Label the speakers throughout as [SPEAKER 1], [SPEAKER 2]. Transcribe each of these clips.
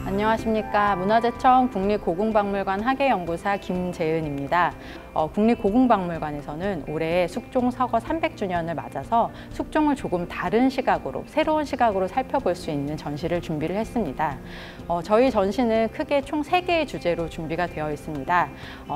[SPEAKER 1] 안녕하십니까. 문화재청 국립고궁박물관 학예연구사 김재은입니다. 국립고궁박물관에서는 올해 숙종 서거 300주년을 맞아서 숙종을 조금 다른 시각으로, 새로운 시각으로 살펴볼 수 있는 전시를 준비를 했습니다. 저희 전시는 크게 총 3개의 주제로 준비가 되어 있습니다.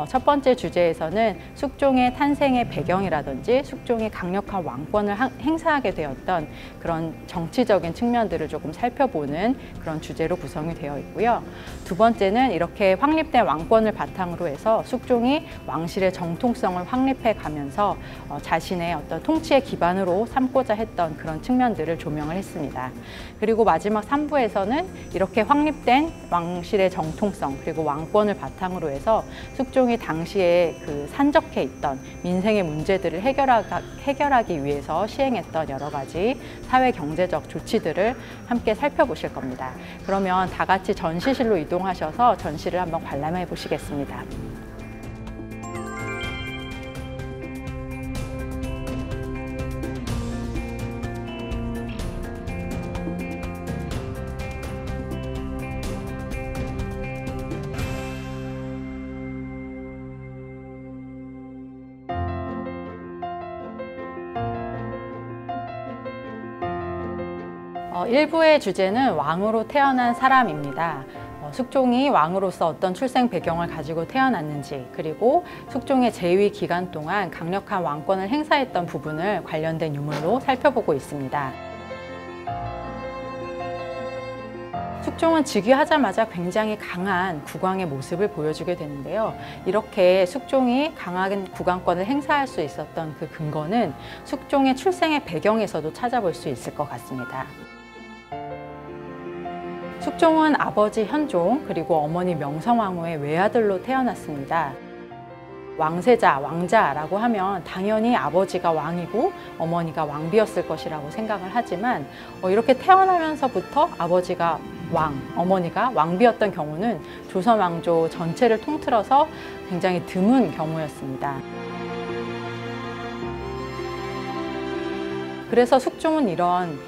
[SPEAKER 1] 첫 번째 주제에서는 숙종의 탄생의 배경이라든지 숙종이 강력한 왕권을 행사하게 되었던 그런 정치적인 측면들을 조금 살펴보는 그런 주제로 구성이 되어 있고요. 두 번째는 이렇게 확립된 왕권을 바탕으로 해서 숙종이 왕실의 정통성을 확립해 가면서 자신의 어떤 통치의 기반으로 삼고자 했던 그런 측면들을 조명을 했습니다. 그리고 마지막 3부에서는 이렇게 확립된 왕실의 정통성 그리고 왕권을 바탕으로 해서 숙종이 당시에 그 산적해 있던 민생의 문제들을 해결하기 위해서 시행했던 여러 가지 사회 경제적 조치들을 함께 살펴보실 겁니다. 그러면 다 같이 전시실로 이동하셔서 전시를 한번 관람해 보시겠습니다. 일부의 주제는 왕으로 태어난 사람입니다. 숙종이 왕으로서 어떤 출생 배경을 가지고 태어났는지, 그리고 숙종의 재위 기간 동안 강력한 왕권을 행사했던 부분을 관련된 유물로 살펴보고 있습니다. 숙종은 즉위하자마자 굉장히 강한 국왕의 모습을 보여주게 되는데요. 이렇게 숙종이 강한 국왕권을 행사할 수 있었던 그 근거는 숙종의 출생의 배경에서도 찾아볼 수 있을 것 같습니다. 숙종은 아버지 현종 그리고 어머니 명성황후의 외아들로 태어났습니다. 왕세자, 왕자라고 하면 당연히 아버지가 왕이고 어머니가 왕비였을 것이라고 생각을 하지만 이렇게 태어나면서부터 아버지가 왕, 어머니가 왕비였던 경우는 조선 왕조 전체를 통틀어서 굉장히 드문 경우였습니다. 그래서 숙종은 이런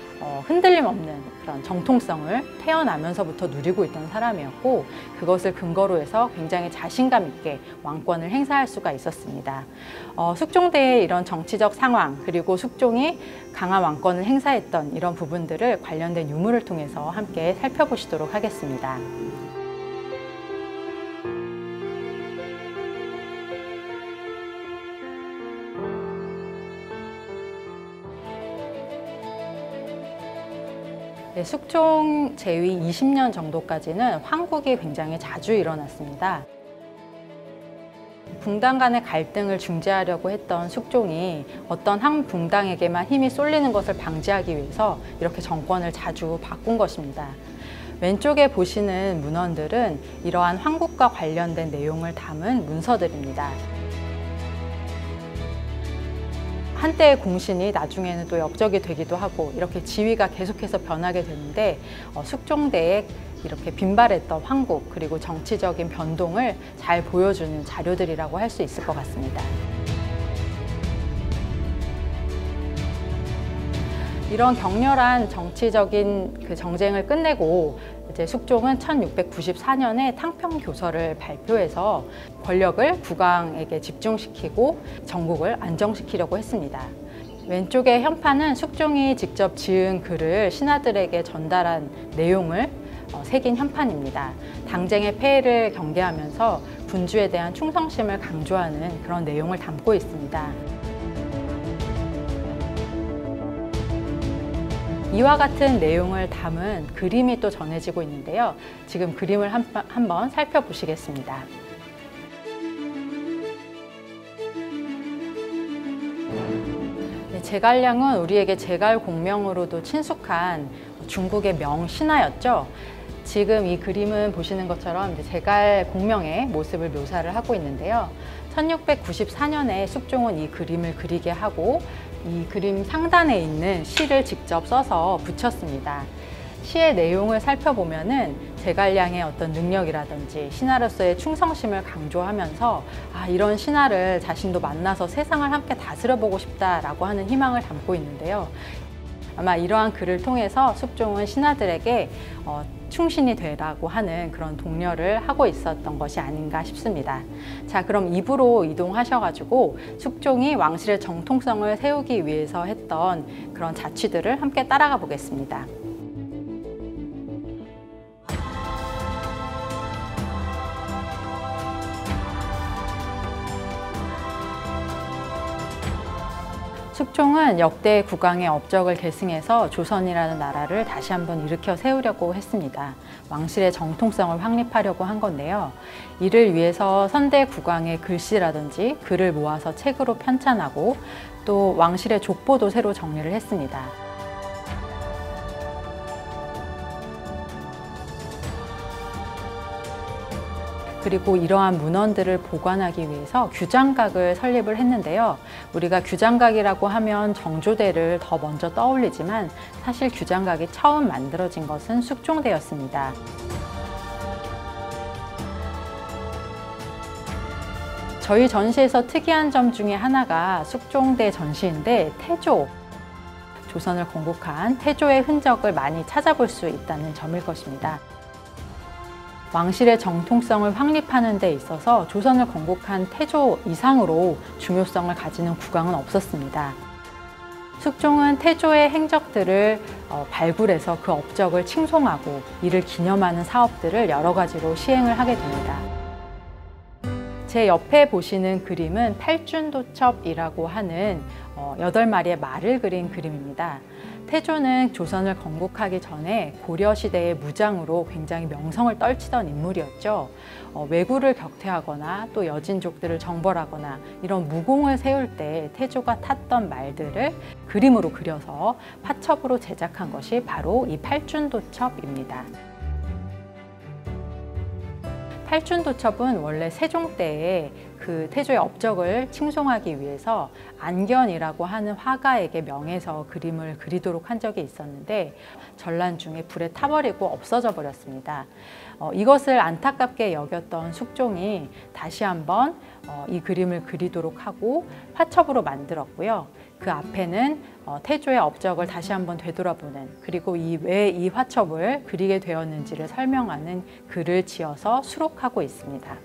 [SPEAKER 1] 흔들림 없는 그런 정통성을 태어나면서부터 누리고 있던 사람이었고, 그것을 근거로 해서 굉장히 자신감 있게 왕권을 행사할 수가 있었습니다. 숙종대의 이런 정치적 상황, 그리고 숙종이 강한 왕권을 행사했던 이런 부분들을 관련된 유물을 통해서 함께 살펴보시도록 하겠습니다. 네, 숙종 재위 20년 정도까지는 황국이 굉장히 자주 일어났습니다. 붕당 간의 갈등을 중재하려고 했던 숙종이 어떤 한 붕당에게만 힘이 쏠리는 것을 방지하기 위해서 이렇게 정권을 자주 바꾼 것입니다. 왼쪽에 보시는 문헌들은 이러한 황국과 관련된 내용을 담은 문서들입니다. 한때의 공신이 나중에는 또 역적이 되기도 하고 이렇게 지위가 계속해서 변하게 되는데 숙종대에 이렇게 빈발했던 황국 그리고 정치적인 변동을 잘 보여주는 자료들이라고 할 수 있을 것 같습니다. 이런 격렬한 정치적인 그 정쟁을 끝내고 이제 숙종은 1694년에 탕평교서를 발표해서 권력을 국왕에게 집중시키고 전국을 안정시키려고 했습니다. 왼쪽의 현판은 숙종이 직접 지은 글을 신하들에게 전달한 내용을 새긴 현판입니다. 당쟁의 폐해를 경계하면서 군주에 대한 충성심을 강조하는 그런 내용을 담고 있습니다. 이와 같은 내용을 담은 그림이 또 전해지고 있는데요. 지금 그림을 한번 살펴보시겠습니다. 네, 제갈량은 우리에게 제갈공명으로도 친숙한 중국의 명신하였죠. 지금 이 그림은 보시는 것처럼 제갈공명의 모습을 묘사를 하고 있는데요. 1694년에 숙종은 이 그림을 그리게 하고 이 그림 상단에 있는 시를 직접 써서 붙였습니다. 시의 내용을 살펴보면은 제갈량의 어떤 능력이라든지 신하로서의 충성심을 강조하면서 이런 신하를 자신도 만나서 세상을 함께 다스려보고 싶다라고 하는 희망을 담고 있는데요. 아마 이러한 글을 통해서 숙종은 신하들에게 충신이 되라고 하는 그런 독려를 하고 있었던 것이 아닌가 싶습니다. 자, 그럼 2부로 이동하셔가지고 숙종이 왕실의 정통성을 세우기 위해서 했던 그런 자취들을 함께 따라가 보겠습니다. 숙종은 역대 국왕의 업적을 계승해서 조선이라는 나라를 다시 한번 일으켜 세우려고 했습니다. 왕실의 정통성을 확립하려고 한 건데요. 이를 위해서 선대 국왕의 글씨라든지 글을 모아서 책으로 편찬하고 또 왕실의 족보도 새로 정리를 했습니다. 그리고 이러한 문헌들을 보관하기 위해서 규장각을 설립을 했는데요. 우리가 규장각이라고 하면 정조대를 더 먼저 떠올리지만 사실 규장각이 처음 만들어진 것은 숙종대였습니다. 저희 전시에서 특이한 점 중에 하나가 숙종대 전시인데 태조, 조선을 건국한 태조의 흔적을 많이 찾아볼 수 있다는 점일 것입니다. 왕실의 정통성을 확립하는 데 있어서 조선을 건국한 태조 이상으로 중요성을 가지는 국왕은 없었습니다. 숙종은 태조의 행적들을 발굴해서 그 업적을 칭송하고 이를 기념하는 사업들을 여러 가지로 시행을 하게 됩니다. 제 옆에 보시는 그림은 팔준도첩이라고 하는 8마리의 말을 그린 그림입니다. 태조는 조선을 건국하기 전에 고려시대의 무장으로 굉장히 명성을 떨치던 인물이었죠. 왜구를 격퇴하거나 또 여진족들을 정벌하거나 이런 무공을 세울 때 태조가 탔던 말들을 그림으로 그려서 화첩으로 제작한 것이 바로 이 팔준도첩입니다. 팔준도첩은 원래 세종 때에 그 태조의 업적을 칭송하기 위해서 안견이라고 하는 화가에게 명해서 그림을 그리도록 한 적이 있었는데 전란 중에 불에 타버리고 없어져 버렸습니다. 이것을 안타깝게 여겼던 숙종이 다시 한번 이 그림을 그리도록 하고 화첩으로 만들었고요. 그 앞에는 태조의 업적을 다시 한번 되돌아보는, 그리고 왜 이 화첩을 그리게 되었는지를 설명하는 글을 지어서 수록하고 있습니다.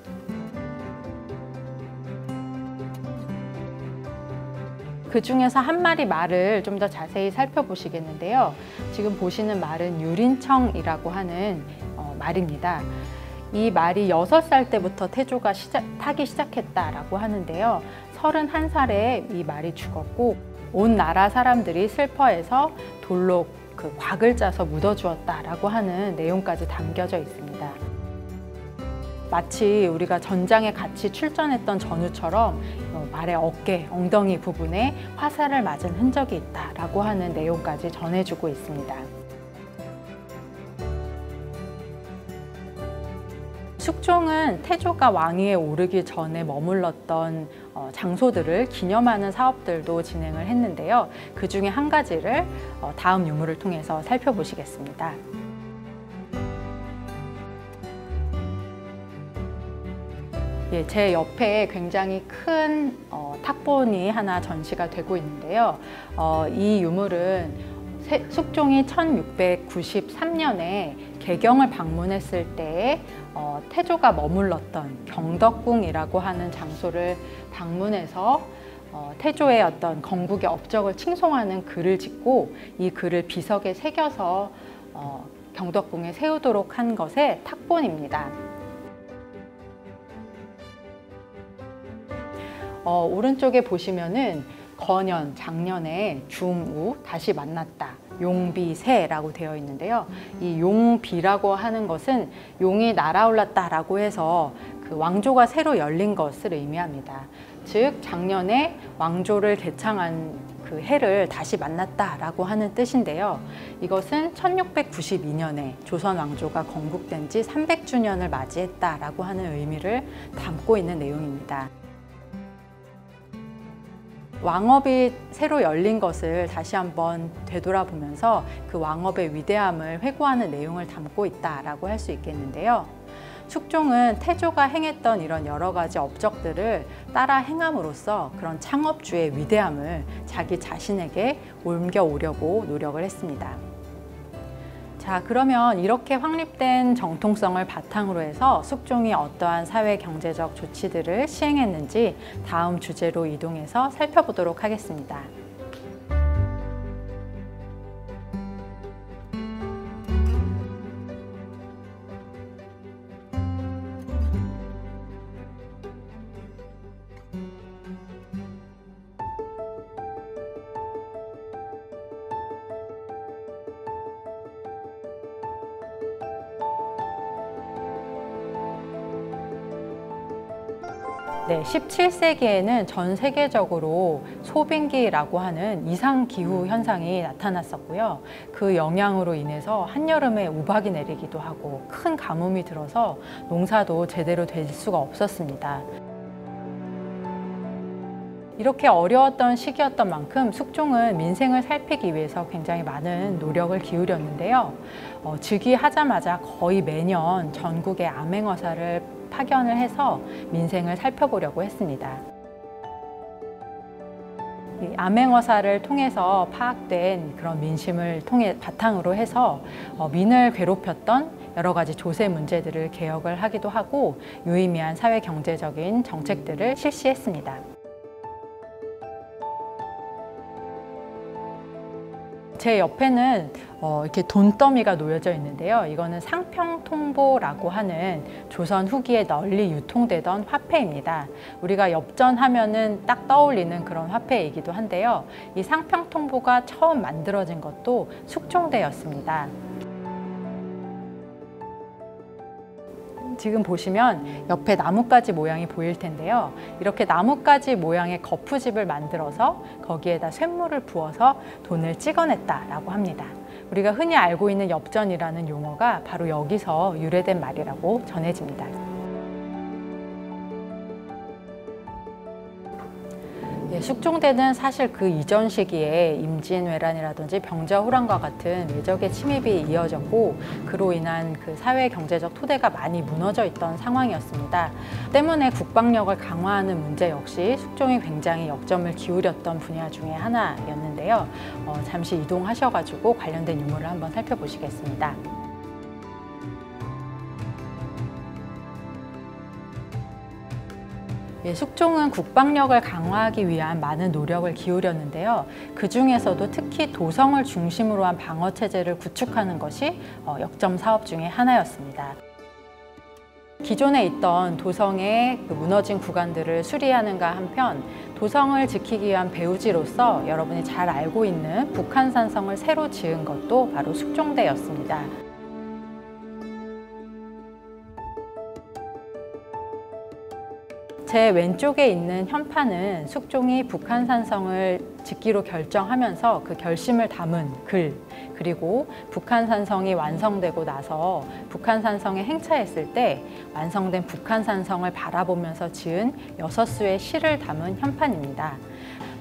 [SPEAKER 1] 그 중에서 한 마리 말을 좀 더 자세히 살펴보시겠는데요. 지금 보시는 말은 유린청이라고 하는 말입니다. 이 말이 6살 때부터 태조가 타기 시작했다라고 하는데요. 31살에 이 말이 죽었고 온 나라 사람들이 슬퍼해서 돌로 그 곽을 짜서 묻어주었다라고 하는 내용까지 담겨져 있습니다. 마치 우리가 전장에 같이 출전했던 전우처럼 말의 어깨, 엉덩이 부분에 화살을 맞은 흔적이 있다라고 하는 내용까지 전해주고 있습니다. 숙종은 태조가 왕위에 오르기 전에 머물렀던 장소들을 기념하는 사업들도 진행을 했는데요. 그 중에 한 가지를 다음 유물을 통해서 살펴보시겠습니다. 예, 제 옆에 굉장히 큰 탁본이 하나 전시가 되고 있는데요. 이 유물은 숙종이 1693년에 개경을 방문했을 때 태조가 머물렀던 경덕궁이라고 하는 장소를 방문해서 태조의 어떤 건국의 업적을 칭송하는 글을 짓고 이 글을 비석에 새겨서 경덕궁에 세우도록 한 것의 탁본입니다. 오른쪽에 보시면은 건연, 작년에 중우, 다시 만났다, 용비세라고 되어 있는데요. 이 용비라고 하는 것은 용이 날아올랐다라고 해서 그 왕조가 새로 열린 것을 의미합니다. 즉 작년에 왕조를 개창한 그 해를 다시 만났다라고 하는 뜻인데요. 이것은 1692년에 조선 왕조가 건국된 지 300주년을 맞이했다라고 하는 의미를 담고 있는 내용입니다. 왕업이 새로 열린 것을 다시 한번 되돌아보면서 그 왕업의 위대함을 회고하는 내용을 담고 있다라고 할 수 있겠는데요. 숙종은 태조가 행했던 이런 여러 가지 업적들을 따라 행함으로써 그런 창업주의 위대함을 자기 자신에게 옮겨오려고 노력을 했습니다. 자, 그러면 이렇게 확립된 정통성을 바탕으로 해서 숙종이 어떠한 사회 경제적 조치들을 시행했는지 다음 주제로 이동해서 살펴보도록 하겠습니다. 네, 17세기에는 전 세계적으로 소빙기라고 하는 이상기후 현상이 나타났었고요. 그 영향으로 인해서 한여름에 우박이 내리기도 하고 큰 가뭄이 들어서 농사도 제대로 될 수가 없었습니다. 이렇게 어려웠던 시기였던 만큼 숙종은 민생을 살피기 위해서 굉장히 많은 노력을 기울였는데요. 즉위하자마자 거의 매년 전국의 암행어사를 파견을 해서 민생을 살펴보려고 했습니다. 이 암행어사를 통해서 파악된 그런 민심을 바탕으로 해서 민을 괴롭혔던 여러 가지 조세 문제들을 개혁을 하기도 하고 유의미한 사회 경제적인 정책들을 실시했습니다. 제 옆에는 이렇게 돈더미가 놓여져 있는데요. 이거는 상평통보라고 하는 조선 후기에 널리 유통되던 화폐입니다. 우리가 엽전하면은 딱 떠올리는 그런 화폐이기도 한데요. 이 상평통보가 처음 만들어진 것도 숙종대였습니다. 지금 보시면 옆에 나뭇가지 모양이 보일 텐데요. 이렇게 나뭇가지 모양의 거푸집을 만들어서 거기에다 쇳물을 부어서 돈을 찍어냈다라고 합니다. 우리가 흔히 알고 있는 엽전이라는 용어가 바로 여기서 유래된 말이라고 전해집니다. 숙종대는 사실 그 이전 시기에 임진왜란이라든지 병자호란과 같은 외적의 침입이 이어졌고 그로 인한 그 사회 경제적 토대가 많이 무너져 있던 상황이었습니다. 때문에 국방력을 강화하는 문제 역시 숙종이 굉장히 역점을 기울였던 분야 중에 하나였는데요. 잠시 이동하셔가지고 관련된 유물을 한번 살펴보시겠습니다. 숙종은 국방력을 강화하기 위한 많은 노력을 기울였는데요. 그 중에서도 특히 도성을 중심으로 한 방어체제를 구축하는 것이 역점 사업 중에 하나였습니다. 기존에 있던 도성의 무너진 구간들을 수리하는가 한편 도성을 지키기 위한 배후지로서 여러분이 잘 알고 있는 북한산성을 새로 지은 것도 바로 숙종대였습니다. 제 왼쪽에 있는 현판은 숙종이 북한산성을 짓기로 결정하면서 그 결심을 담은 글, 그리고 북한산성이 완성되고 나서 북한산성에 행차했을 때 완성된 북한산성을 바라보면서 지은 6수의 시를 담은 현판입니다.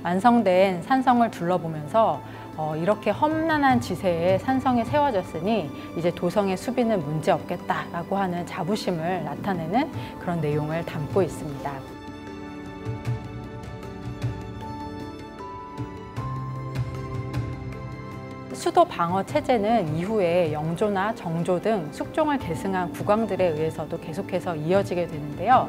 [SPEAKER 1] 완성된 산성을 둘러보면서 이렇게 험난한 지세에 산성이 세워졌으니 이제 도성의 수비는 문제없겠다라고 하는 자부심을 나타내는 그런 내용을 담고 있습니다. 수도 방어 체제는 이후에 영조나 정조 등 숙종을 계승한 국왕들에 의해서도 계속해서 이어지게 되는데요.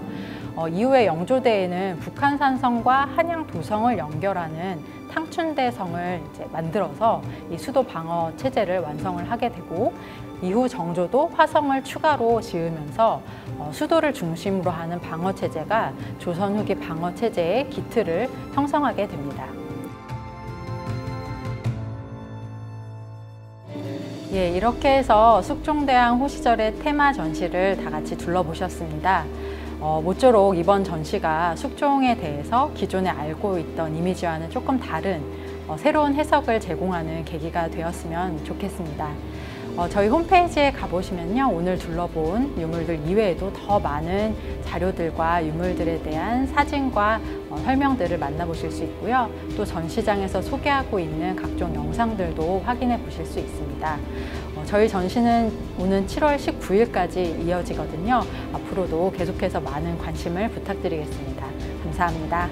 [SPEAKER 1] 이후에 영조대에는 북한산성과 한양도성을 연결하는 탕춘대성을 이제 만들어서 이 수도 방어 체제를 완성을 하게 되고 이후 정조도 화성을 추가로 지으면서 수도를 중심으로 하는 방어 체제가 조선 후기 방어 체제의 기틀을 형성하게 됩니다. 이렇게 해서 숙종대왕 호시절의 테마 전시를 다 같이 둘러보셨습니다. 모쪼록 이번 전시가 숙종에 대해서 기존에 알고 있던 이미지와는 조금 다른 새로운 해석을 제공하는 계기가 되었으면 좋겠습니다. 저희 홈페이지에 가보시면요, 오늘 둘러본 유물들 이외에도 더 많은 자료들과 유물들에 대한 사진과 설명들을 만나보실 수 있고요. 또 전시장에서 소개하고 있는 각종 영상들도 확인해 보실 수 있습니다. 저희 전시는 오는 7월 19일까지 이어지거든요. 앞으로도 계속해서 많은 관심을 부탁드리겠습니다. 감사합니다.